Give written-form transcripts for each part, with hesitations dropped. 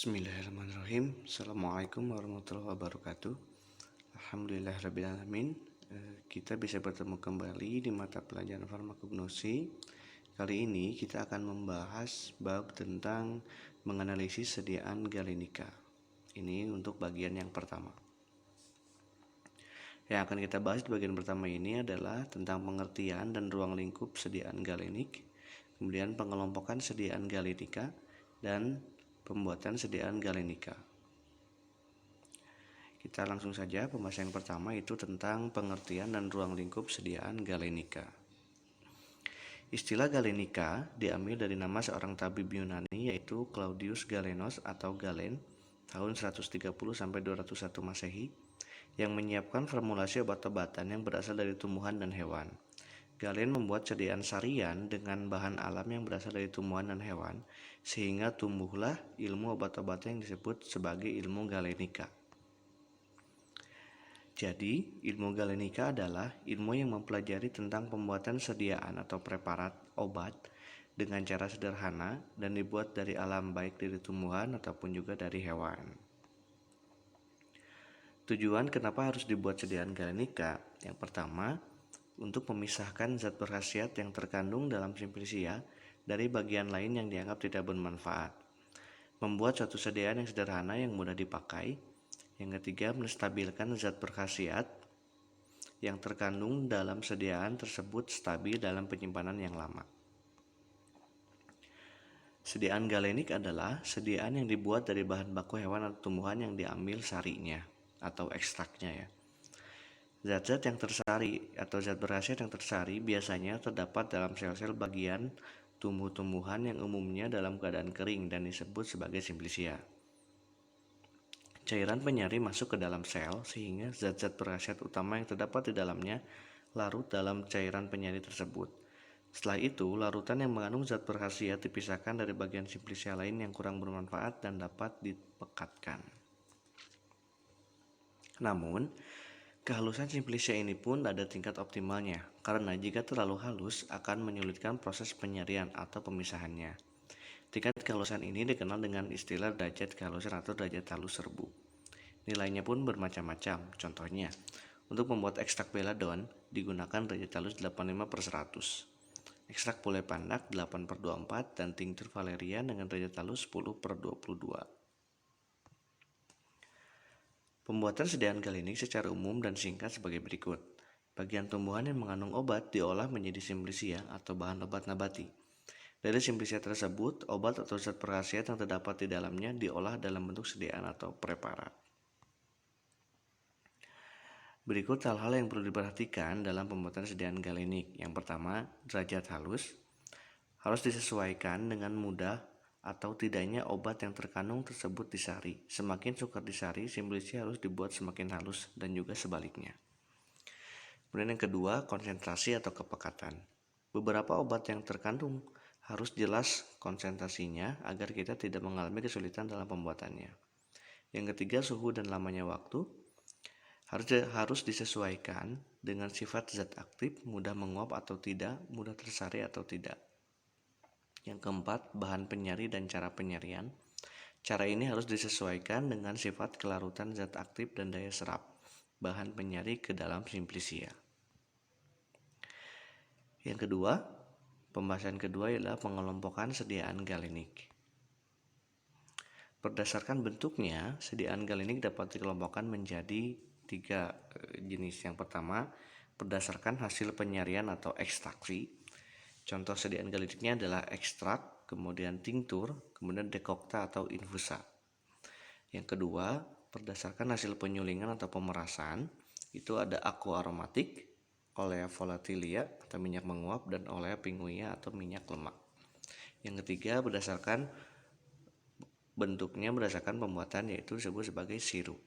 Bismillahirrahmanirrahim. Assalamualaikum warahmatullahi wabarakatuh. Alhamdulillahirrahmanirrahim. Kita bisa bertemu kembali di mata pelajaran farmakognosi. Kali ini kita akan membahas bab tentang menganalisis sediaan galenika. Ini untuk bagian yang pertama. Yang akan kita bahas di bagian pertama ini adalah tentang pengertian dan ruang lingkup sediaan galenik, kemudian pengelompokan sediaan galenika, dan pembuatan sediaan galenika. Kita langsung saja, pembahasan yang pertama itu tentang pengertian dan ruang lingkup sediaan galenika. Istilah galenika diambil dari nama seorang tabib Yunani yaitu Claudius Galenos atau Galen tahun 130-201 Masehi yang menyiapkan formulasi obat-obatan yang berasal dari tumbuhan dan hewan. Galen membuat sediaan sarian dengan bahan alam yang berasal dari tumbuhan dan hewan, sehingga tumbuhlah ilmu obat-obatan yang disebut sebagai ilmu galenika. Jadi, ilmu galenika adalah ilmu yang mempelajari tentang pembuatan sediaan atau preparat obat dengan cara sederhana dan dibuat dari alam, baik dari tumbuhan ataupun juga dari hewan. Tujuan kenapa harus dibuat sediaan galenika? Yang pertama, untuk memisahkan zat berkhasiat yang terkandung dalam simplicia dari bagian lain yang dianggap tidak bermanfaat. Membuat suatu sediaan yang sederhana yang mudah dipakai. Yang ketiga, menstabilkan zat berkhasiat yang terkandung dalam sediaan tersebut stabil dalam penyimpanan yang lama. Sediaan galenik adalah sediaan yang dibuat dari bahan baku hewan atau tumbuhan yang diambil sarinya atau ekstraknya ya. Zat-zat yang tersari atau zat berkhasiat yang tersari biasanya terdapat dalam sel-sel bagian tumbuh-tumbuhan yang umumnya dalam keadaan kering dan disebut sebagai simplicia. Cairan penyari masuk ke dalam sel sehingga zat-zat berkhasiat utama yang terdapat di dalamnya larut dalam cairan penyari tersebut. Setelah itu, larutan yang mengandung zat berkhasiat dipisahkan dari bagian simplicia lain yang kurang bermanfaat dan dapat dipekatkan. Namun, kehalusan simplicia ini pun ada tingkat optimalnya, karena jika terlalu halus akan menyulitkan proses penyarian atau pemisahannya. Tingkat kehalusan ini dikenal dengan istilah derajat kehalusan atau derajat halus serbu. Nilainya pun bermacam-macam, contohnya, untuk membuat ekstrak belladon digunakan derajat halus 85/100, ekstrak pule pandak 8/24, dan tinctur valerian dengan derajat halus 10/22. Pembuatan sediaan galenik secara umum dan singkat sebagai berikut. Bagian tumbuhan yang mengandung obat diolah menjadi simplicia atau bahan obat nabati. Dari simplicia tersebut, obat atau zat berkhasiat yang terdapat di dalamnya diolah dalam bentuk sediaan atau preparat. Berikut hal-hal yang perlu diperhatikan dalam pembuatan sediaan galenik. Yang pertama, derajat halus harus disesuaikan dengan mudah atau tidaknya obat yang terkandung tersebut disari. Semakin sukar disari, simplicia harus dibuat semakin halus dan juga sebaliknya. Kemudian yang kedua, konsentrasi atau kepekatan. Beberapa obat yang terkandung harus jelas konsentrasinya agar kita tidak mengalami kesulitan dalam pembuatannya. Yang ketiga, suhu dan lamanya waktu harus disesuaikan dengan sifat zat aktif, mudah menguap atau tidak, mudah tersari atau tidak. Yang keempat, bahan penyari dan cara penyarian. Cara ini harus disesuaikan dengan sifat kelarutan zat aktif dan daya serap bahan penyari ke dalam simplicia. Yang kedua, pembahasan kedua ialah pengelompokan sediaan galenik. Berdasarkan bentuknya, sediaan galenik dapat dikelompokkan menjadi 3 jenis. Yang pertama, berdasarkan hasil penyarian atau ekstraksi. Contoh sediaan galeniknya adalah ekstrak, kemudian tinctur, kemudian dekokta atau infusa. Yang kedua, berdasarkan hasil penyulingan atau pemerasan, itu ada aqua aromatik, olea volatilia atau minyak menguap, dan olea pinguia atau minyak lemak. Yang ketiga, berdasarkan bentuknya berdasarkan pembuatan, yaitu disebut sebagai sirup.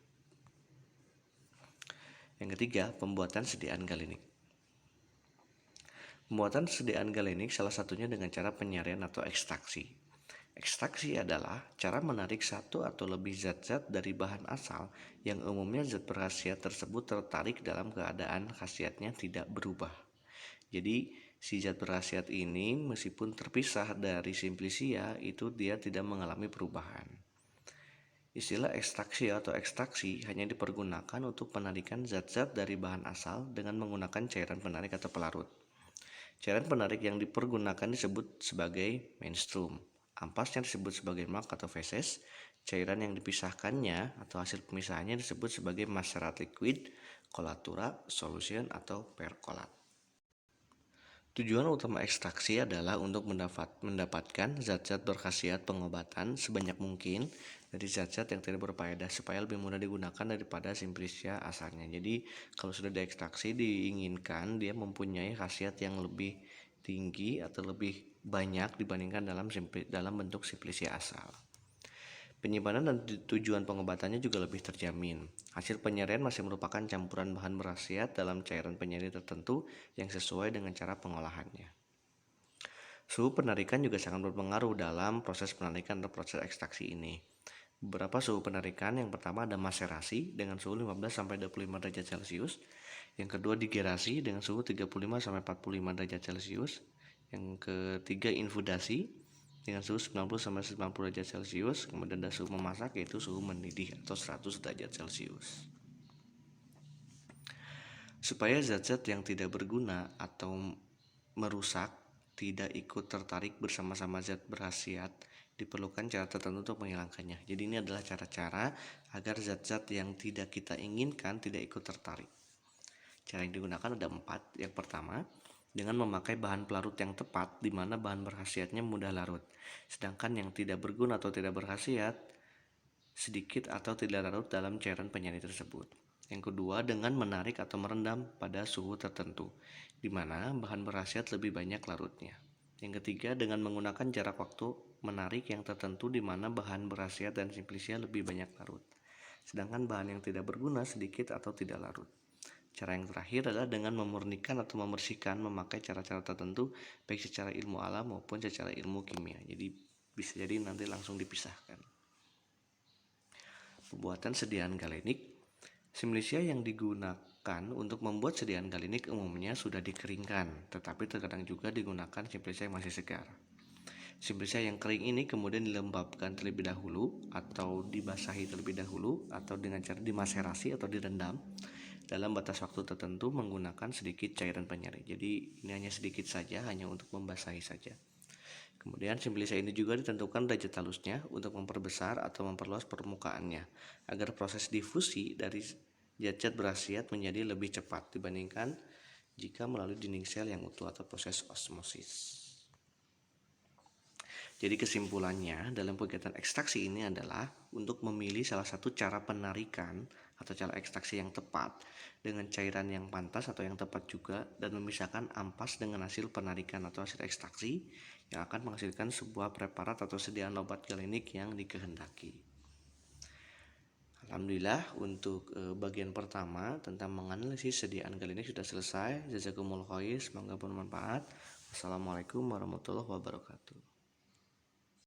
Yang ketiga, pembuatan sediaan galenik. Pembuatan sediaan galenik salah satunya dengan cara penyarian atau ekstraksi. Ekstraksi adalah cara menarik satu atau lebih zat-zat dari bahan asal yang umumnya zat berkhasiat tersebut tertarik dalam keadaan khasiatnya tidak berubah. Jadi si zat berkhasiat ini meskipun terpisah dari simplicia itu dia tidak mengalami perubahan. Istilah ekstraksi atau ekstraksi hanya dipergunakan untuk penarikan zat-zat dari bahan asal dengan menggunakan cairan penarik atau pelarut. Cairan penarik yang dipergunakan disebut sebagai menstruum. Ampasnya disebut sebagai mark atau feses. Cairan yang dipisahkannya atau hasil pemisahannya disebut sebagai macerat liquid, colatura, solution, atau percolat. Tujuan utama ekstraksi adalah untuk mendapatkan zat-zat berkhasiat pengobatan sebanyak mungkin dari zat-zat yang tidak berfaedah supaya lebih mudah digunakan daripada simplicia asalnya. Jadi kalau sudah diekstraksi diinginkan dia mempunyai khasiat yang lebih tinggi atau lebih banyak dibandingkan dalam bentuk simplicia asal. Penyimpanan dan tujuan pengobatannya juga lebih terjamin. Hasil penyerian masih merupakan campuran bahan berkhasiat dalam cairan penyeri tertentu yang sesuai dengan cara pengolahannya. Suhu penarikan juga sangat berpengaruh dalam proses penarikan atau proses ekstraksi ini. Beberapa suhu penarikan, yang pertama ada maserasi dengan suhu 15-25 derajat Celcius. Yang kedua digerasi dengan suhu 35-45 derajat Celcius. Yang ketiga infudasi dengan suhu 90-90 derajat Celcius. Kemudian ada suhu memasak yaitu suhu mendidih atau 100 derajat Celcius. Supaya zat-zat yang tidak berguna atau merusak tidak ikut tertarik bersama-sama zat berkhasiat, diperlukan cara tertentu untuk menghilangkannya. Jadi ini adalah cara-cara agar zat-zat yang tidak kita inginkan tidak ikut tertarik. Cara yang digunakan ada 4. Yang pertama, dengan memakai bahan pelarut yang tepat di mana bahan berkhasiatnya mudah larut. Sedangkan yang tidak berguna atau tidak berkhasiat sedikit atau tidak larut dalam cairan penyeri tersebut. Yang kedua, dengan menarik atau merendam pada suhu tertentu di mana bahan berkhasiat lebih banyak larutnya. Yang ketiga, dengan menggunakan jarak waktu menarik yang tertentu di mana bahan berkhasiat dan simplicia lebih banyak larut. Sedangkan bahan yang tidak berguna sedikit atau tidak larut. Cara yang terakhir adalah dengan memurnikan atau membersihkan memakai cara-cara tertentu baik secara ilmu alam maupun secara ilmu kimia. Jadi bisa jadi nanti langsung dipisahkan. Pembuatan sediaan galenik. Simplicia yang digunakan untuk membuat sediaan galenik umumnya sudah dikeringkan, tetapi terkadang juga digunakan simplicia yang masih segar. Simplicia yang kering ini kemudian dilembabkan terlebih dahulu atau dibasahi terlebih dahulu atau dengan cara dimaserasi atau direndam dalam batas waktu tertentu menggunakan sedikit cairan penyeri. Jadi ini hanya sedikit saja, hanya untuk membasahi saja. Kemudian simplicia ini juga ditentukan derajat halusnya untuk memperbesar atau memperluas permukaannya agar proses difusi dari zat-zat berkhasiat menjadi lebih cepat dibandingkan jika melalui dinding sel yang utuh atau proses osmosis. Jadi kesimpulannya dalam kegiatan ekstraksi ini adalah untuk memilih salah satu cara penarikan atau cara ekstraksi yang tepat dengan cairan yang pantas atau yang tepat juga, dan memisahkan ampas dengan hasil penarikan atau hasil ekstraksi yang akan menghasilkan sebuah preparat atau sediaan obat galenik yang dikehendaki. Alhamdulillah untuk bagian pertama tentang menganalisis sediaan galenik sudah selesai. Jazakumullah khair, semoga bermanfaat. Wassalamualaikum warahmatullahi wabarakatuh.